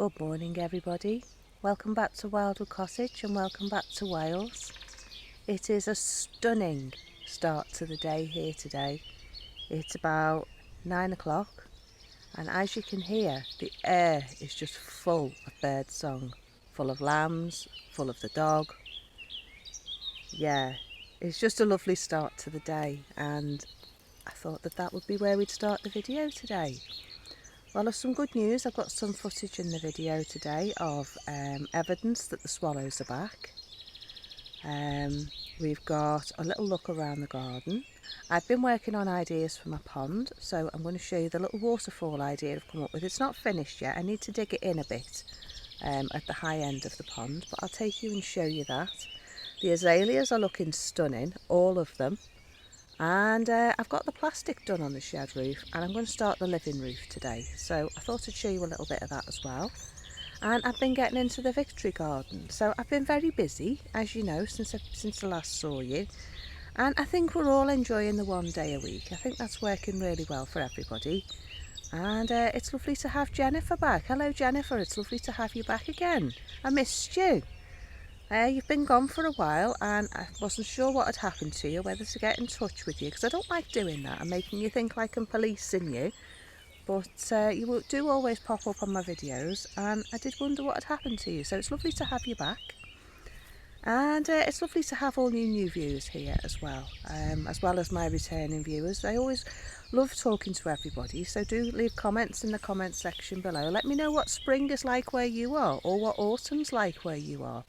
Good morning everybody, welcome back to Wildwood Cottage and welcome back to Wales. It is a stunning start to the day here today. It's about 9 o'clock and as you can hear, the air is just full of bird song, full of lambs, full of the dog. Yeah, it's just a lovely start to the day and I thought that would be where we'd start the video today. Well, there's some good news. I've got some footage in the video today of evidence that the swallows are back. We've got a little look around the garden. I've been working on ideas for my pond, so I'm going to show you the little waterfall idea I've come up with. It's not finished yet, I need to dig it in a bit at the high end of the pond, but I'll take you and show you that. The azaleas are looking stunning, all of them. And I've got the plastic done on the shed roof and I'm going to start the living roof today. So I thought I'd show you a little bit of that as well. And I've been getting into the victory garden. So I've been very busy, as you know, since I last saw you. And I think we're all enjoying the 1 day a week. I think that's working really well for everybody. And it's lovely to have Jennifer back. Hello Jennifer, it's lovely to have you back again. I missed you. You've been gone for a while and I wasn't sure what had happened to you, whether to get in touch with you, because I don't like doing that and making you think like I'm policing you. But you do always pop up on my videos and I did wonder what had happened to you. So it's lovely to have you back. And it's lovely to have all new viewers here as well as my returning viewers. I always love talking to everybody, so do leave comments in the comment section below. Let me know what spring is like where you are or what autumn's like where you are.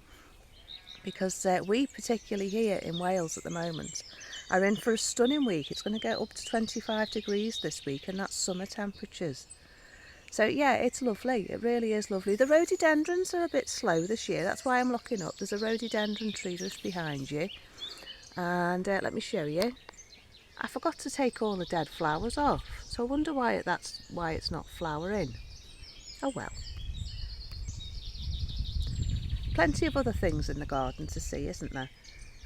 Because we, particularly here in Wales at the moment, are in for a stunning week. It's going to get up to 25 degrees this week and that's summer temperatures. So yeah, it's lovely, it really is lovely. The rhododendrons are a bit slow this year, that's why I'm looking up. There's a rhododendron tree just behind you and let me show you. I forgot to take all the dead flowers off, so I wonder why that's why it's not flowering. Oh well. Plenty of other things in the garden to see, isn't there?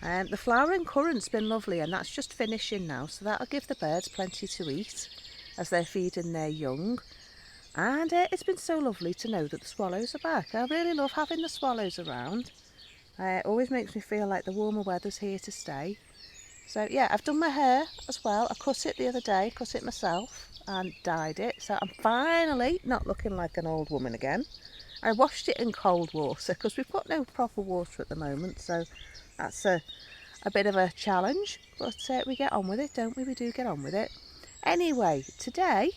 The flowering currant's been lovely and that's just finishing now, so that'll give the birds plenty to eat as they're feeding their young. And it's been so lovely to know that the swallows are back. I really love having the swallows around. It always makes me feel like the warmer weather's here to stay. So yeah, I've done my hair as well. I cut it the other day, cut it myself and dyed it. So I'm finally not looking like an old woman again. I washed it in cold water because we've got no proper water at the moment, so that's a bit of a challenge, but we get on with it, don't we? We do get on with it. Anyway, today,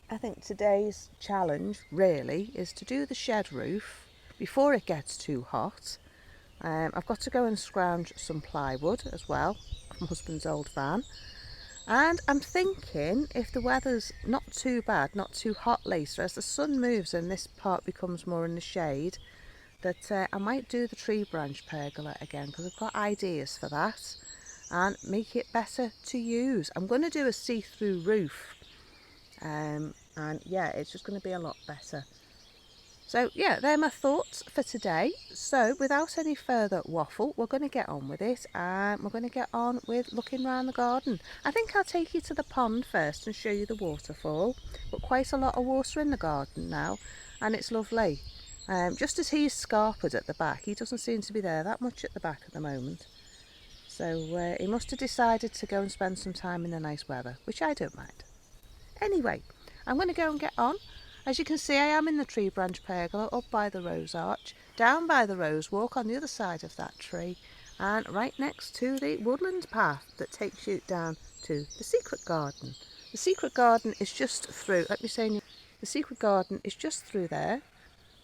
I think today's challenge really is to do the shed roof before it gets too hot. I've got to go and scrounge some plywood as well, from my husband's old van. And I'm thinking if the weather's not too bad, not too hot later, as the sun moves and this part becomes more in the shade, that I might do the tree branch pergola again because I've got ideas for that and make it better to use. I'm going to do a see-through roof and yeah, it's just going to be a lot better. So yeah, they're my thoughts for today. So without any further waffle, we're going to get on with it and we're going to get on with looking around the garden. I think I'll take you to the pond first and show you the waterfall. But quite a lot of water in the garden now and it's lovely. Just as he's scarpered at the back, he doesn't seem to be there that much at the back at the moment. So he must have decided to go and spend some time in the nice weather, which I don't mind. Anyway, I'm going to go and get on. As you can see, I am in the tree branch pergola up by the rose arch, down by the rose walk on the other side of that tree and right next to the woodland path that takes you down to the secret garden. The secret garden is just through, let me say, the secret garden is just through there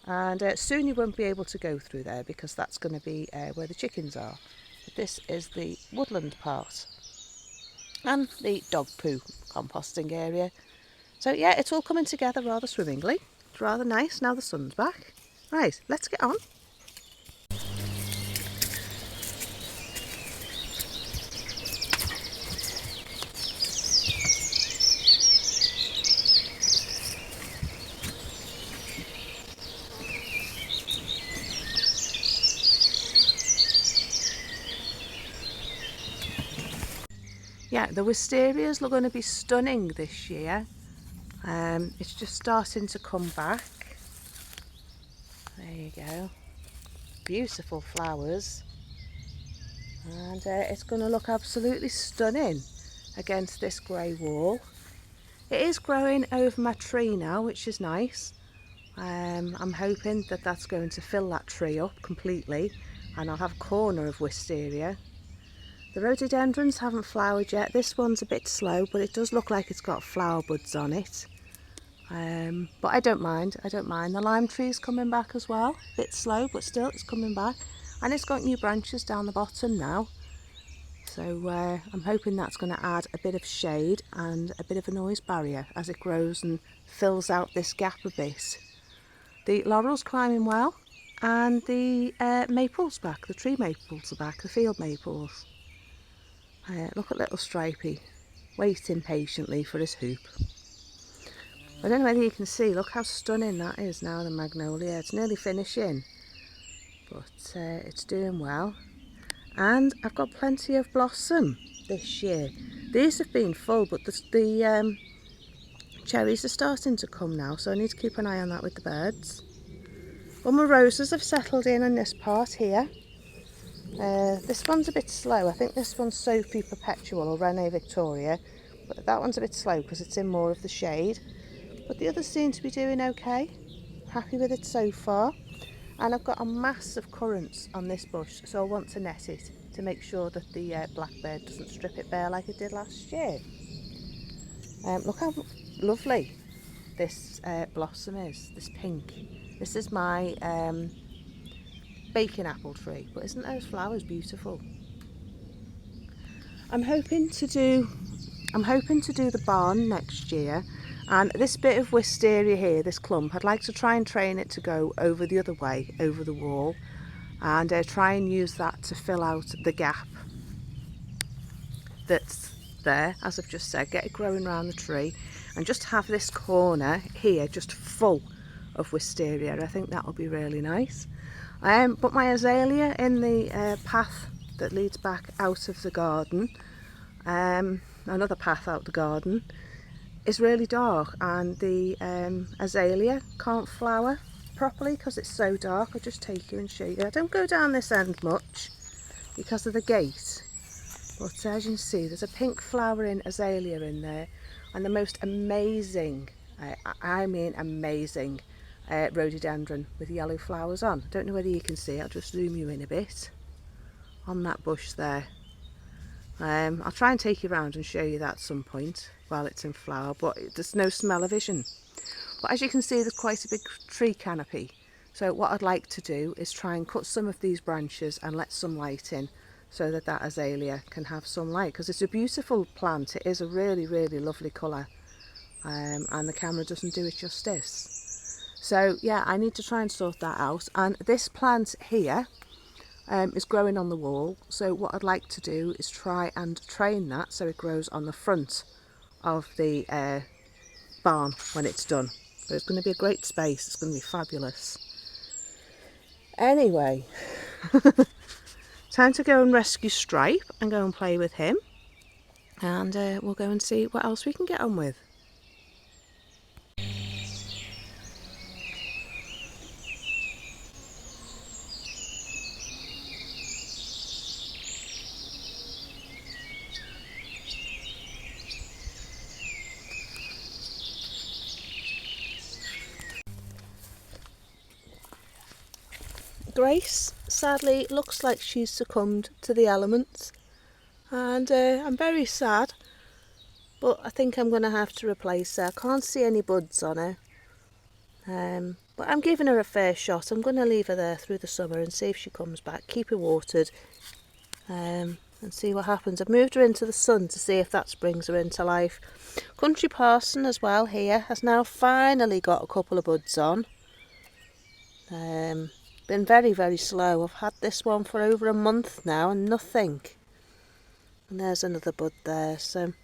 and soon you won't be able to go through there because that's going to be where the chickens are. But this is the woodland part and the dog poo composting area. So yeah, it's all coming together rather swimmingly. It's rather nice now the sun's back. Right, let's get on. Yeah, the wisterias are going to be stunning this year. It's just starting to come back There you go. Beautiful flowers. And it's going to look absolutely stunning against this grey wall. It is growing over my tree now, which is nice. I'm hoping that that's going to fill that tree up completely and I'll have a corner of wisteria. The rhododendrons haven't flowered yet. This one's a bit slow, but it does look like it's got flower buds on it. But I don't mind. The lime tree's coming back as well. A bit slow, but still it's coming back. And it's got new branches down the bottom now. So I'm hoping that's going to add a bit of shade and a bit of a noise barrier as it grows and fills out this gap a bit. The laurel's climbing well, and the maple's back. The tree maples are back, the field maples. Look at little Stripey, waiting patiently for his hoop. I don't know whether you can see, look how stunning that is now, the magnolia. It's nearly finishing, but it's doing well. And I've got plenty of blossom this year. These have been full, but the cherries are starting to come now, so I need to keep an eye on that with the birds. All my roses have settled in this part here. This one's a bit slow. I think this one's Sophie Perpetual or Renee Victoria, but that one's a bit slow because it's in more of the shade. But the others seem to be doing okay. Happy with it so far. And I've got a mass of currants on this bush, so I want to net it to make sure that the blackbird doesn't strip it bare like it did last year. Look how lovely this blossom is, this pink. This is my bacon apple tree, but isn't those flowers beautiful? I'm hoping to do the barn next year, and this bit of wisteria here, this clump, I'd like to try and train it to go over the other way, over the wall, and try and use that to fill out the gap that's there, as I've just said. Get it growing around the tree and just have this corner here just full of wisteria. I think that'll be really nice. But my azalea in the path that leads back out of the garden, another path out the garden, is really dark, and the azalea can't flower properly because it's so dark. I'll just take you and show you. I don't go down this end much because of the gate, but as you can see, there's a pink flowering azalea in there, and the most amazing, I mean amazing, rhododendron with yellow flowers on. I don't know whether you can see, I'll just zoom you in a bit on that bush there. I'll try and take you around and show you that at some point while it's in flower, but there's no smell-o-vision. But as you can see, there's quite a big tree canopy, so what I'd like to do is try and cut some of these branches and let some light in so that that azalea can have some light, because it's a beautiful plant. It is a really, really lovely colour, and the camera doesn't do it justice. So yeah, I need to try and sort that out. And this plant here is growing on the wall, so what I'd like to do is try and train that so it grows on the front of the barn when it's done. But it's going to be a great space, it's going to be fabulous. Anyway, time to go and rescue Stripe and go and play with him, and we'll go and see what else we can get on with. Grace sadly looks like she's succumbed to the elements, and I'm very sad, but I think I'm going to have to replace her. I can't see any buds on her, but I'm giving her a fair shot. I'm going to leave her there through the summer and see if she comes back, keep her watered, and see what happens. I've moved her into the sun to see if that brings her into life. Country Parson as well here has now finally got a couple of buds on. Been very, very slow. I've had this one for over a month now and nothing. And there's another bud there, so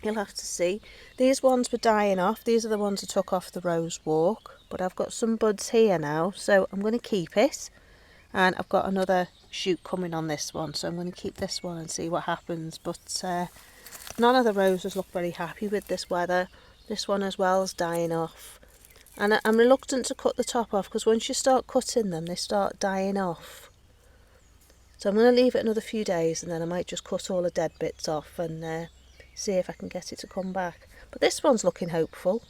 you'll have to see. These ones were dying off. These are the ones I took off the rose walk, but I've got some buds here now, so I'm going to keep it. And I've got another shoot coming on this one, so I'm going to keep this one and see what happens. But none of the roses look very happy with this weather. This one as well is dying off. And I'm reluctant to cut the top off because once you start cutting them, they start dying off. So I'm going to leave it another few days and then I might just cut all the dead bits off and see if I can get it to come back. But this one's looking hopeful.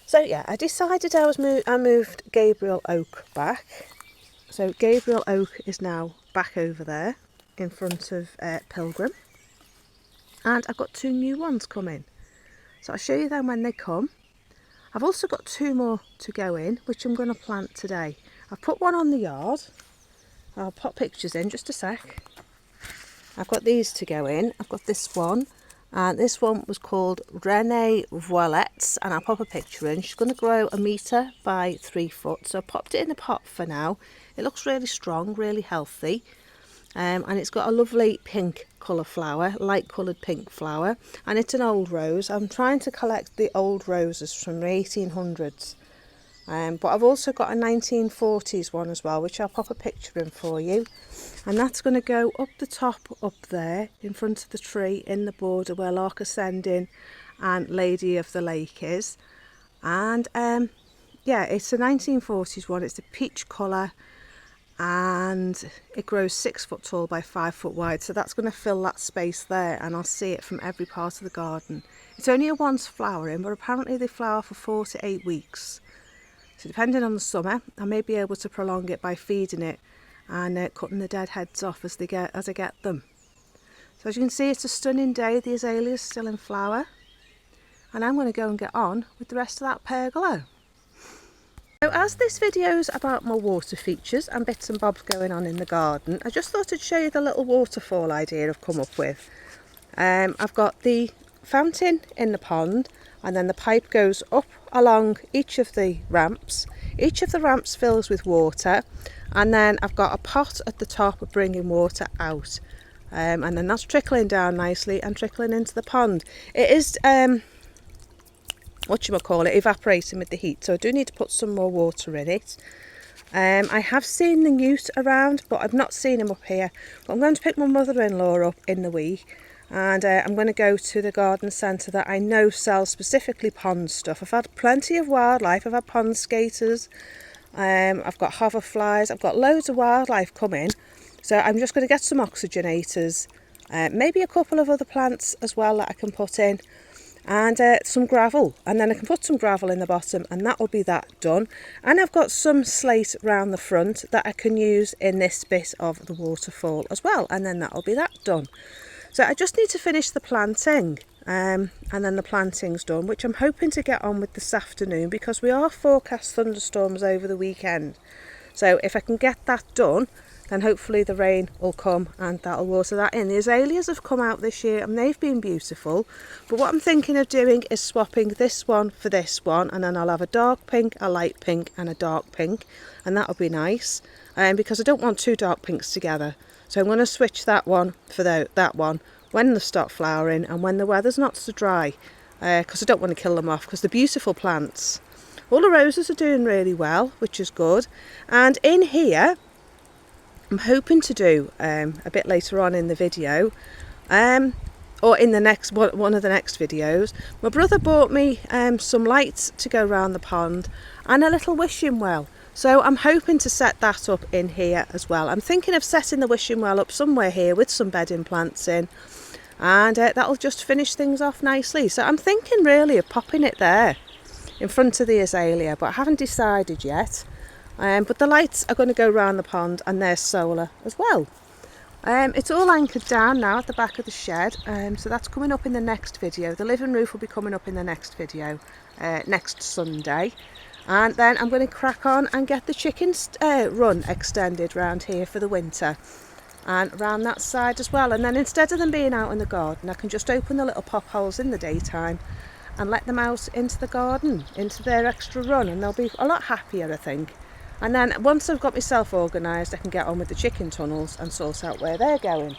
So yeah, I decided I moved Gabriel Oak back. So Gabriel Oak is now back over there in front of Pilgrim. And I've got 2 new ones coming. So I'll show you them when they come. I've also got 2 more to go in, which I'm going to plant today. I've put one on the yard. I'll pop pictures in just a sec. I've got these to go in. I've got this one. And this one was called Renee Voilettes. And I'll pop a picture in. She's going to grow 1 metre by 3 foot. So I popped it in a pot for now. It looks really strong, really healthy. And it's got a lovely pink colour flower, light coloured pink flower, and it's an old rose. I'm trying to collect the old roses from the 1800s, but I've also got a 1940s one as well, which I'll pop a picture in for you, and that's going to go up the top up there in front of the tree in the border where Lark Ascending and Lady of the Lake is. And yeah, it's a 1940s one. It's a peach colour and it grows 6 foot tall by 5 foot wide, so that's going to fill that space there, and I'll see it from every part of the garden. It's only a once flowering, but apparently they flower for 4 to 8 weeks, so depending on the summer I may be able to prolong it by feeding it and cutting the dead heads off as I get them. So as you can see, it's a stunning day. The azalea is still in flower, and I'm going to go and get on with the rest of that pergola. So as this video is about my water features and bits and bobs going on in the garden, I just thought I'd show you the little waterfall idea I've come up with. I've got the fountain in the pond, and then the pipe goes up along each of the ramps. Each of the ramps fills with water, and then I've got a pot at the top of bringing water out. And then that's trickling down nicely and trickling into the pond. It is evaporating with the heat, so I do need to put some more water in it. I have seen the newt around, but I've not seen him up here. But I'm going to pick my mother-in-law up in the week, and I'm going to go to the garden centre that I know sells specifically pond stuff. I've had plenty of wildlife. I've had pond skaters, I've got hoverflies, I've got loads of wildlife coming, so I'm just going to get some oxygenators, maybe a couple of other plants as well that I can put in, and some gravel, and then I can put some gravel in the bottom, and that will be that done. And I've got some slate round the front that I can use in this bit of the waterfall as well, and then that will be that done. So I just need to finish the planting, and then the planting's done, which I'm hoping to get on with this afternoon, because we are forecast thunderstorms over the weekend. So if I can get that done, then hopefully the rain will come and that'll water that in. The azaleas have come out this year and they've been beautiful, but what I'm thinking of doing is swapping this one for this one, and then I'll have a dark pink, a light pink and a dark pink, and that'll be nice, because I don't want 2 dark pinks together. So I'm going to switch that one for that one when they start flowering and when the weather's not so dry, because I don't want to kill them off, because they're beautiful plants. All the roses are doing really well, which is good. And in here I'm hoping to do a bit later on in the video, or in the next one of the next videos. My brother bought me some lights to go around the pond and a little wishing well, so I'm hoping to set that up in here as well. I'm thinking of setting the wishing well up somewhere here with some bedding plants in, and that'll just finish things off nicely. So I'm thinking really of popping it there in front of the azalea, but I haven't decided yet. But the lights are going to go round the pond, and they're solar as well. It's all anchored down now at the back of the shed, so that's coming up in the next video. The living roof will be coming up in the next video, next Sunday. And then I'm going to crack on and get the chicken run extended round here for the winter, and around that side as well. And then instead of them being out in the garden, I can just open the little pop holes in the daytime and let them out into the garden, into their extra run, and they'll be a lot happier, I think. And then once I've got myself organised, I can get on with the chicken tunnels and sort out where they're going.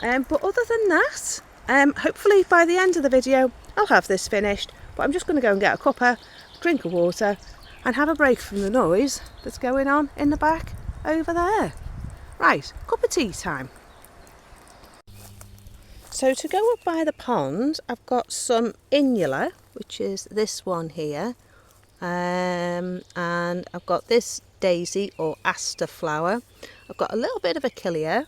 But other than that, hopefully by the end of the video I'll have this finished. But I'm just going to go and get a cuppa, drink of water, and have a break from the noise that's going on in the back over there. Right, cup of tea time. So to go up by the pond, I've got some inula, which is this one here. And I've got this daisy or aster flower. I've got a little bit of achillea.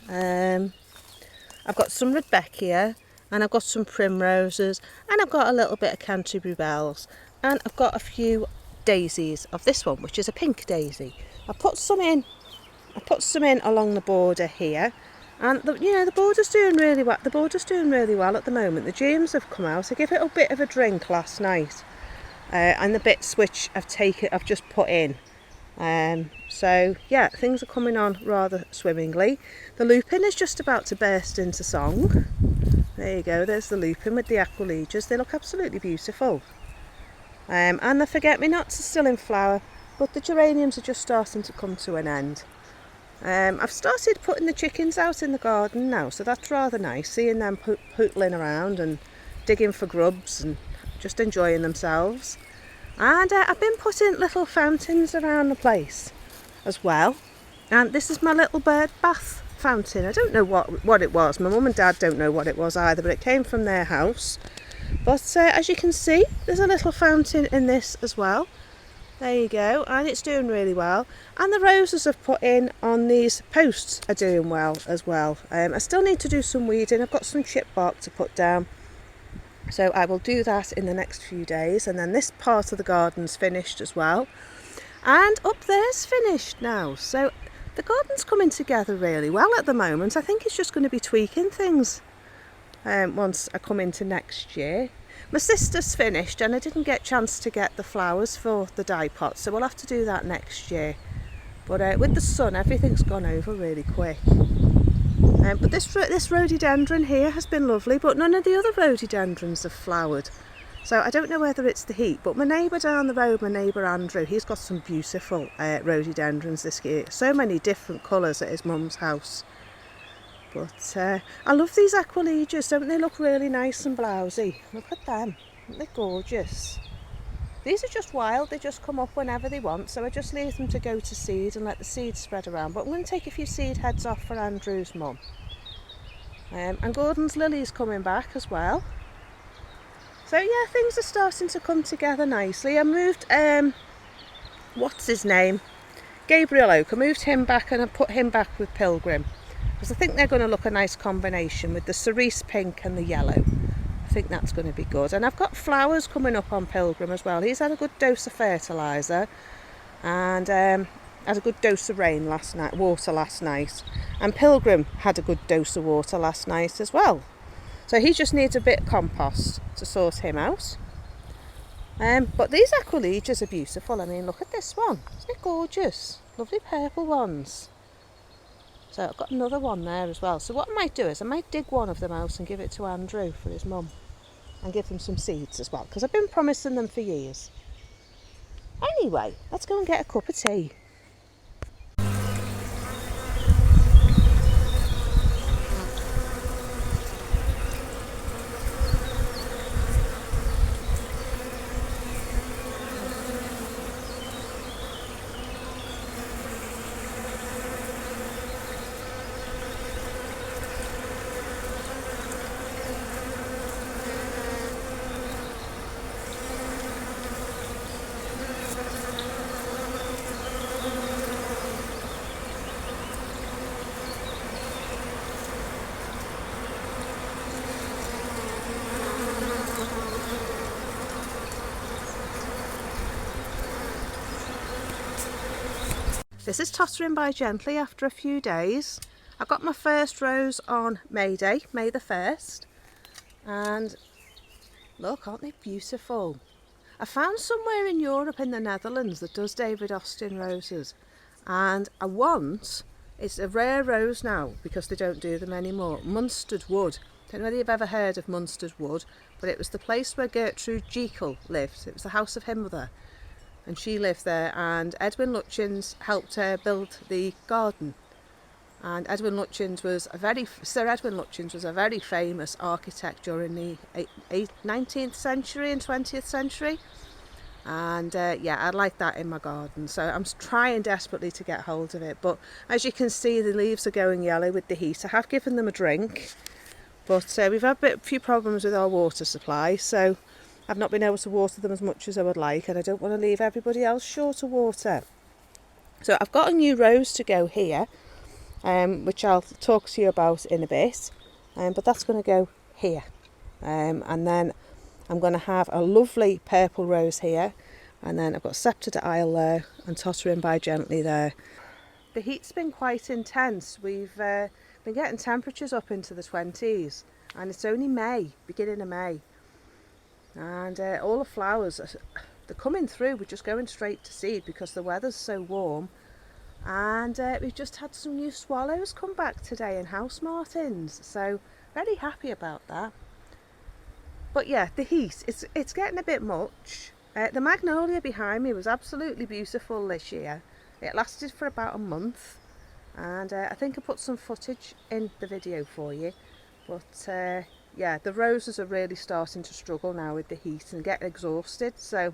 I've got some rudbeckia, and I've got some primroses, and I've got a little bit of Canterbury bells, and I've got a few daisies of this one, which is a pink daisy. I put some in along the border here, and the border's doing really well. The border's doing really well at the moment. The germs have come out. I gave it a bit of a drink last night, and the bits which I've just put in. So yeah, things are coming on rather swimmingly. The lupin is just about to burst into song. There you go, there's the lupin with the aqualegias. They look absolutely beautiful. And the forget-me-nots are still in flower, but the geraniums are just starting to come to an end. I've started putting the chickens out in the garden now, so that's rather nice, seeing them pootling around and digging for grubs and just enjoying themselves. And I've been putting little fountains around the place as well. And this is my little bird bath fountain. I don't know what it was. My mum and dad don't know what it was either, but it came from their house. But as you can see, there's a little fountain in this as well. There you go, and it's doing really well. And the roses I've put in on these posts are doing well as well. I still need to do some weeding. I've got some chip bark to put down. So I will do that in the next few days, and then this part of the garden's finished as well. And up there's finished now. So the garden's coming together really well at the moment. I think it's just going to be tweaking things once I come into next year. My sister's finished, and I didn't get a chance to get the flowers for the dye pot, so we'll have to do that next year. But with the sun, everything's gone over really quick. But this rhododendron here has been lovely, but none of the other rhododendrons have flowered. So I don't know whether it's the heat, but my neighbour down the road, my neighbour Andrew, he's got some beautiful rhododendrons this year. So many different colours at his mum's house. But I love these aqualegias, don't they look really nice and blousy? Look at them, aren't they gorgeous? These are just wild, they just come up whenever they want, so I just leave them to go to seed and let the seeds spread around. But I'm going to take a few seed heads off for Andrew's mum. And Gordon's lily's coming back as well. So yeah, things are starting to come together nicely. I moved, what's his name? Gabriel Oak. I moved him back and I put him back with Pilgrim. Because I think they're going to look a nice combination with the cerise pink and the yellow. I think that's going to be good. And I've got flowers coming up on Pilgrim as well. He's had a good dose of fertiliser and had a good dose of water last night. And Pilgrim had a good dose of water last night as well. So he just needs a bit of compost to sort him out. But these aqualegias are beautiful. I mean, look at this one. Isn't it gorgeous? Lovely purple ones. So I've got another one there as well. So what I might do is I might dig one of them out and give it to Andrew for his mum. And give him some seeds as well, because I've been promising them for years. Anyway, let's go and get a cup of tea. This is tottering by gently after a few days. I got my first rose on May Day, May the 1st. And look, aren't they beautiful? I found somewhere in Europe, in the Netherlands, that does David Austin roses. And it's a rare rose now because they don't do them anymore. Munstead Wood. Don't know whether you've ever heard of Munstead Wood, but it was the place where Gertrude Jekyll lived. It was the house of her mother. And she lived there, and Edwin Lutyens helped her build the garden. And Sir Edwin Lutyens was a very famous architect during the 19th century and 20th century. And yeah, I'd like that in my garden. So I'm trying desperately to get hold of it. But as you can see, the leaves are going yellow with the heat. I have given them a drink, but we've had a few problems with our water supply. So I've not been able to water them as much as I would like, and I don't want to leave everybody else short of water. So I've got a new rose to go here, which I'll talk to you about in a bit, but that's going to go here. And then I'm going to have a lovely purple rose here, and then I've got sceptred Isle there and tottering by gently there. The heat's been quite intense. We've been getting temperatures up into the 20s, and it's only May, beginning of May, and all the flowers, they're coming through. We're just going straight to seed because the weather's so warm. And we've just had some new swallows come back today and house martins, so very happy about that. But yeah, the heat, it's getting a bit much. The magnolia behind me was absolutely beautiful this year. It lasted for about a month, and I think I put some footage in the video for you. But yeah, the roses are really starting to struggle now with the heat and get exhausted, so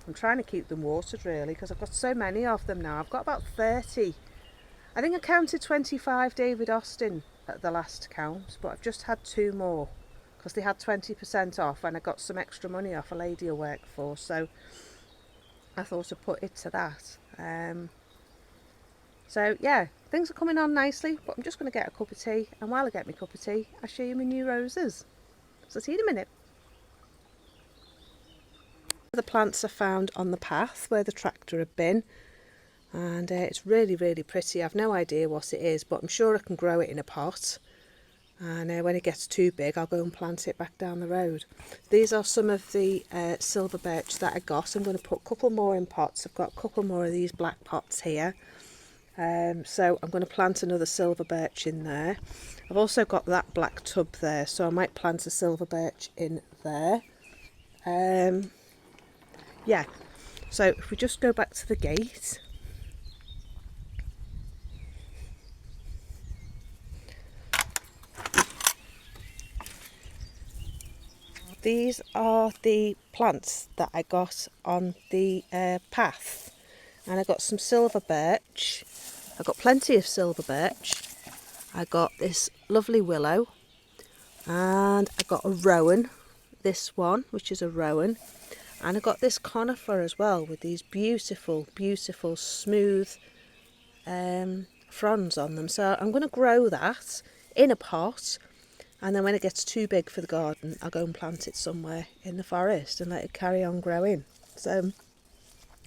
I'm trying to keep them watered really, because I've got so many of them now. I've got about 30. I think I counted 25 David Austin at the last count, but I've just had 2 more because they had 20% off, and I got some extra money off a lady I work for, so I thought I'd put it to that. So yeah, things are coming on nicely, but I'm just going to get a cup of tea, and while I get my cup of tea, I'll show you my new roses. So see you in a minute. The plants are found on the path where the tractor had been, and it's really pretty. I've no idea what it is, but I'm sure I can grow it in a pot, and when it gets too big I'll go and plant it back down the road. These are some of the silver birch that I got. I'm going to put a couple more in pots. I've got a couple more of these black pots here, so I'm going to plant another silver birch in there. I've also got that black tub there, so I might plant a silver birch in there. Yeah, so if we just go back to the gate, these are the plants that I got on the path, and I got some silver birch. I got plenty of silver birch. I got this lovely willow, and I got a rowan, this one, which is a rowan. And I got this conifer as well, with these beautiful smooth fronds on them. So I'm going to grow that in a pot, and then when it gets too big for the garden, I'll go and plant it somewhere in the forest and let it carry on growing. So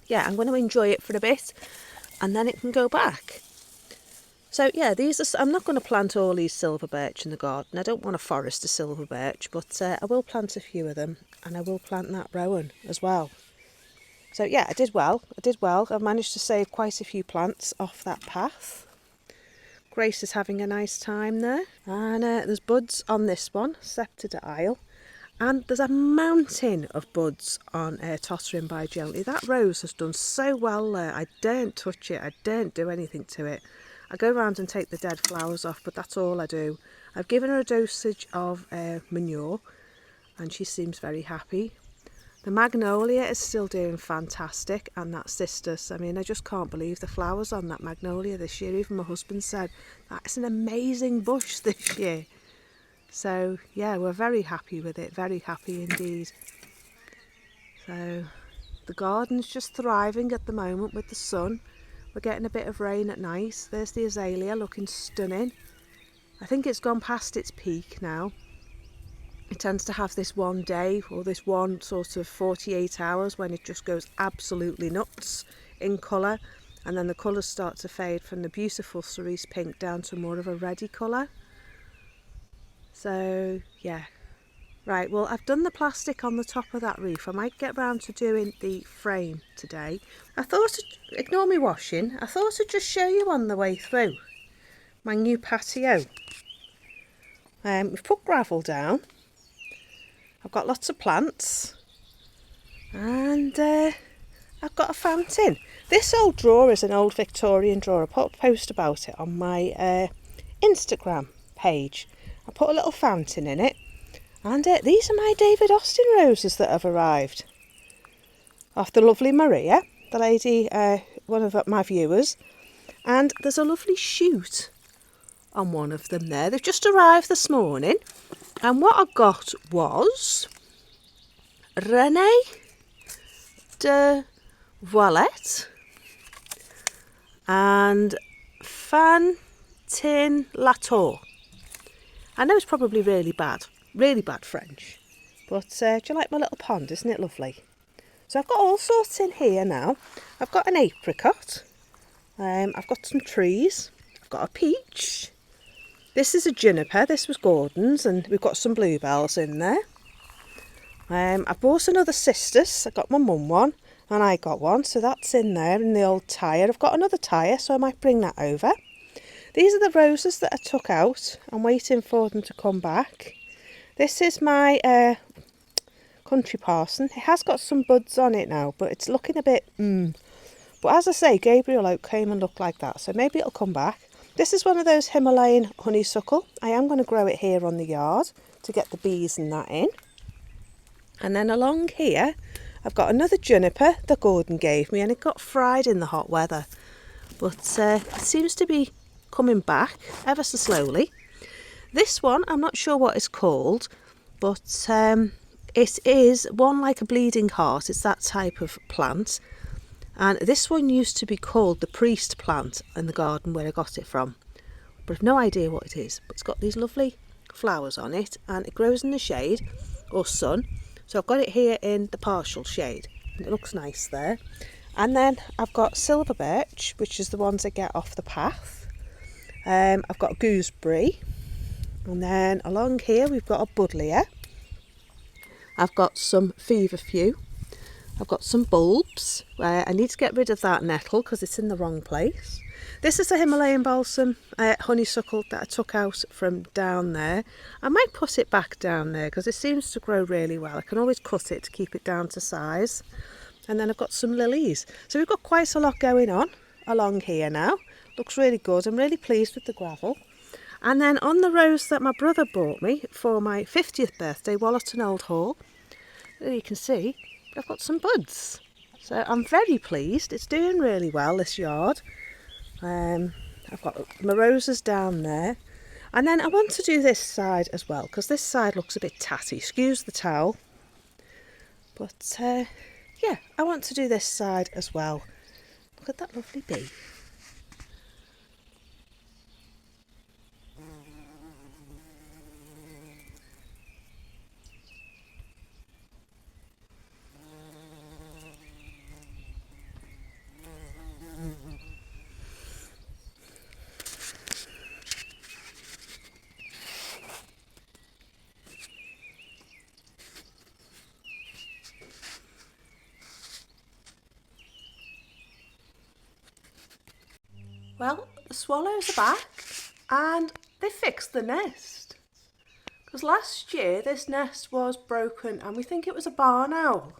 yeah, I'm going to enjoy it for a bit, and then it can go back. So yeah, I'm not going to plant all these silver birch in the garden. I don't want a forest of silver birch, but I will plant a few of them, and I will plant that rowan as well. So yeah, I did well. I've managed to save quite a few plants off that path. Grace is having a nice time there, and there's buds on this one, sceptred Isle, and there's a mountain of buds on tottering by gently. That rose has done so well there. I daren't touch it. I daren't do anything to it. I go around and take the dead flowers off, but that's all I do. I've given her a dosage of manure, and she seems very happy. The magnolia is still doing fantastic, and that cistus. I mean, I just can't believe the flowers on that magnolia this year. Even my husband said, that's an amazing bush this year. So yeah, we're very happy with it, very happy indeed. So the garden's just thriving at the moment with the sun. We're getting a bit of rain at night. There's the azalea looking stunning. I think it's gone past its peak now. It tends to have this one day, or this one sort of 48 hours when it just goes absolutely nuts in colour, and then the colours start to fade from the beautiful cerise pink down to more of a reddy colour. So yeah. Right, well, I've done the plastic on the top of that roof. I might get round to doing the frame today. I thought, ignore me washing, I thought I'd just show you on the way through my new patio. We've put gravel down. I've got lots of plants, and I've got a fountain. This old drawer is an old Victorian drawer. I put a post about it on my Instagram page. I put a little fountain in it. And these are my David Austin roses that have arrived off the lovely Maria, the lady, one of my viewers. And there's a lovely shoot on one of them there. They've just arrived this morning. And what I got was René de Voilet and Fantin Latour. I know it's probably really bad French, but do you like my little pond? Isn't it lovely? So I've got all sorts in here now. I've got an apricot, I've got some trees, I've got a peach, this is a juniper, this was Gordon's, and we've got some bluebells in there. I've bought another cistus. I got my mum one and I got one, so that's in there in the old tyre. I've got another tyre, so I might bring that over. These are the roses that I took out. I'm waiting for them to come back. This is my country parson. It has got some buds on it now, but it's looking a bit But as I say, Gabriel Oak came and looked like that, so maybe it'll come back. This is one of those Himalayan honeysuckle. I am going to grow it here on the yard to get the bees and that in. And then along here, I've got another juniper that Gordon gave me, and it got fried in the hot weather. But it seems to be coming back ever so slowly. This one, I'm not sure what it's called, but it is one like a bleeding heart. It's that type of plant. And this one used to be called the priest plant in the garden where I got it from. But I've no idea what it is. But it's got these lovely flowers on it, and it grows in the shade or sun. So I've got it here in the partial shade, and it looks nice there. And then I've got silver birch, which is the ones I get off the path. I've got gooseberry, and then along here we've got a buddleia. I've got some feverfew. I've got some bulbs. I need to get rid of that nettle because it's in the wrong place. This is a Himalayan balsam honeysuckle that I took out from down there. I might put it back down there because it seems to grow really well. I can always cut it to keep it down to size. And then I've got some lilies. So we've got quite a lot going on along here now. Looks really good. I'm really pleased with the gravel. And then on the rose that my brother bought me for my 50th birthday, Wallerton Old Hall, there you can see I've got some buds. So I'm very pleased. It's doing really well, this yard. I've got my roses down there, and then I want to do this side as well because this side looks a bit tatty, excuse the towel, but yeah, I want to do this side as well. Look at that lovely bee. Well, the swallows are back and they fixed the nest. Because last year this nest was broken and we think it was a barn owl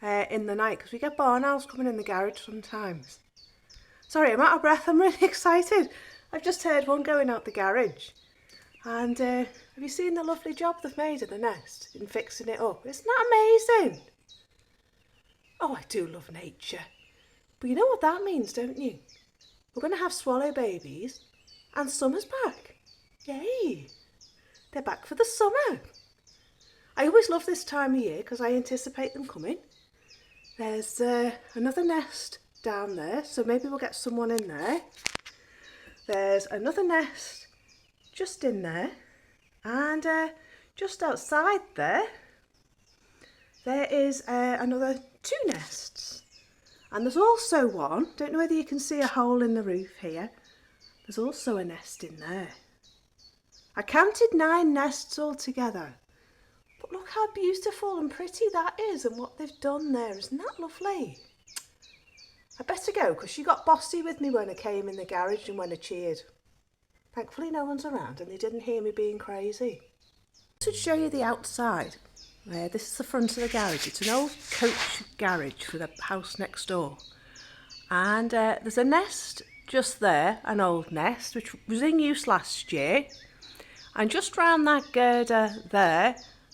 in the night, because we get barn owls coming in the garage sometimes. Sorry, I'm out of breath, I'm really excited. I've just heard one going out the garage. And have you seen the lovely job they've made of the nest in fixing it up? Isn't that amazing? Oh, I do love nature. But you know what that means, don't you? We're going to have swallow babies and summer's back. Yay! They're back for the summer. I always love this time of year because I anticipate them coming. There's another nest down there, so maybe we'll get someone in there. There's another nest just in there, and just outside there is another 2 nests. And there's also one, don't know whether you can see a hole in the roof here, there's also a nest in there. I counted 9 nests altogether. But look how beautiful and pretty that is, and what they've done there. Isn't that lovely? I better go because she got bossy with me when I came in the garage and when I cheered. Thankfully no one's around and they didn't hear me being crazy. I should show you the outside. This is the front of the garage. It's an old coach garage for the house next door. And there's a nest just there, an old nest, which was in use last year. And just round that girder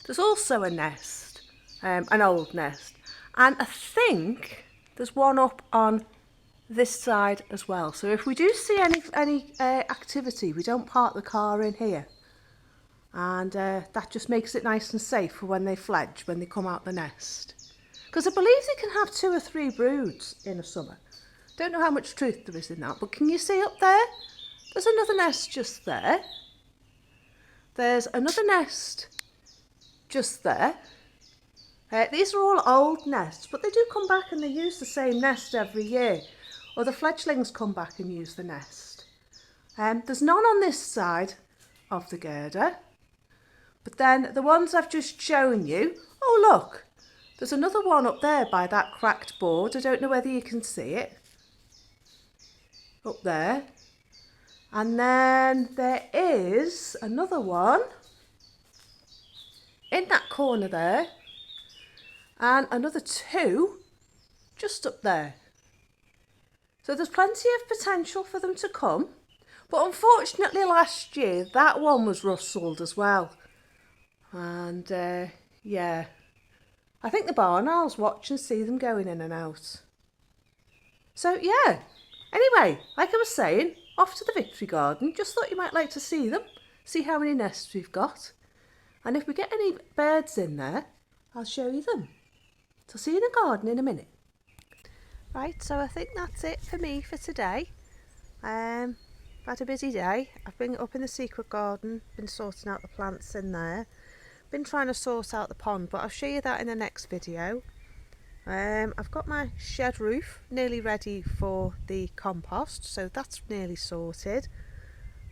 there's also a nest, an old nest. And I think there's one up on this side as well. So if we do see any activity, we don't park the car in here. and that just makes it nice and safe for when they fledge, when they come out the nest. Because I believe they can have 2 or 3 broods in a summer. Don't know how much truth there is in that, but can you see up there? There's another nest just there. There's another nest just there. These are all old nests, but they do come back and they use the same nest every year. Or the fledglings come back and use the nest. There's none on this side of the girder. But then the ones I've just shown you, oh look, there's another one up there by that cracked board. I don't know whether you can see it. Up there. And then there is another one in that corner there. And another 2 just up there. So there's plenty of potential for them to come. But unfortunately last year that one was rustled as well. And yeah, I think the barn owls watch and see them going in and out. So yeah, anyway, like I was saying, off to the Victory Garden. Just thought you might like to see them, see how many nests we've got. And if we get any birds in there, I'll show you them. So see you in the garden in a minute. Right, so I think that's it for me for today. I've had a busy day. I've been up in the secret garden, been sorting out the plants in there. Been trying to sort out the pond, but I'll show you that in the next video. I've got my shed roof nearly ready for the compost, so that's nearly sorted.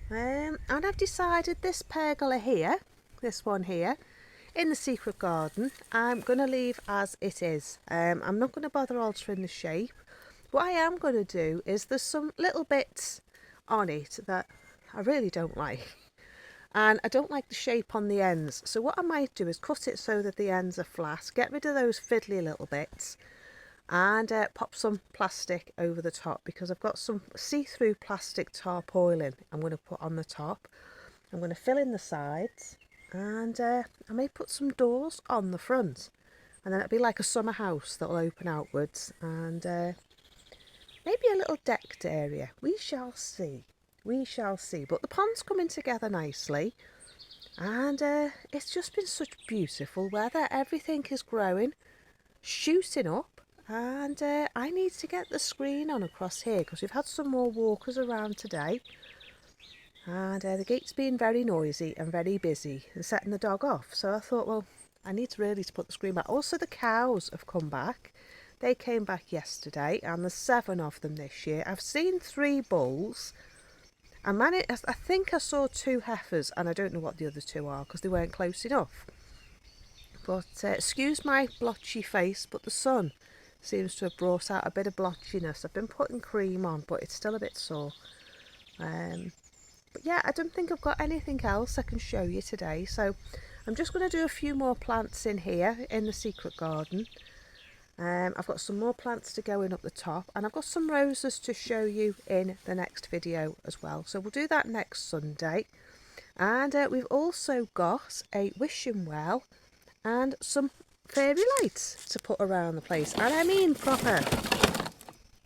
And I've decided this pergola here, this one here, in the secret garden, I'm going to leave as it is. I'm not going to bother altering the shape. What I am going to do is there's some little bits on it that I really don't like. And I don't like the shape on the ends. So what I might do is cut it so that the ends are flat, get rid of those fiddly little bits, and pop some plastic over the top, because I've got some see-through plastic tarpaulin I'm going to put on the top. I'm going to fill in the sides, and I may put some doors on the front, and then it'll be like a summer house that'll open outwards, and maybe a little decked area. We shall see. We shall see. But the pond's coming together nicely, and it's just been such beautiful weather. Everything is growing, shooting up, and I need to get the screen on across here because we've had some more walkers around today, and the gate's been very noisy and very busy and setting the dog off. So I thought, well, I need to really put the screen back. Also, the cows have come back. They came back yesterday, and there's 7 of them this year. I've seen 3 bulls. I think I saw 2 heifers, and I don't know what the other 2 are because they weren't close enough. But excuse my blotchy face, but the sun seems to have brought out a bit of blotchiness. I've been putting cream on, but it's still a bit sore. But yeah, I don't think I've got anything else I can show you today. So I'm just going to do a few more plants in here in the secret garden. I've got some more plants to go in up the top, and I've got some roses to show you in the next video as well. So we'll do that next Sunday. And we've also got a wishing well and some fairy lights to put around the place. And I mean proper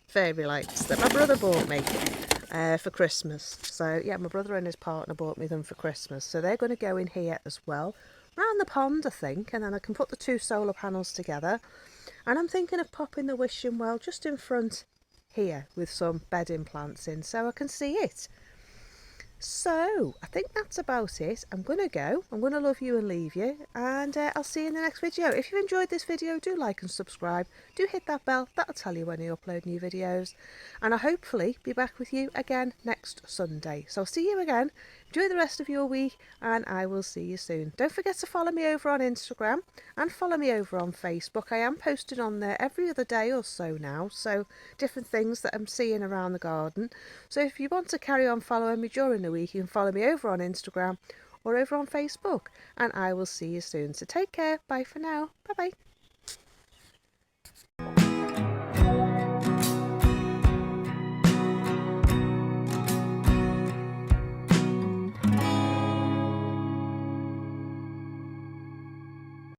fairy lights that my brother bought me for Christmas. So yeah, my brother and his partner bought me them for Christmas. So they're going to go in here as well, around the pond I think, and then I can put the 2 solar panels together. And I'm thinking of popping the wishing well just in front here with some bedding plants in so I can see it. So I think that's about it. I'm going to go. I'm going to love you and leave you, and I'll see you in the next video. If you enjoyed this video, do like and subscribe. Do hit that bell. That'll tell you when I upload new videos. And I'll hopefully be back with you again next Sunday. So I'll see you again. Enjoy the rest of your week, and I will see you soon. Don't forget to follow me over on Instagram and follow me over on Facebook. I am posting on there every other day or so now, so different things that I'm seeing around the garden. So if you want to carry on following me during the week, you can follow me over on Instagram or over on Facebook, and I will see you soon. So take care. Bye for now. Bye bye.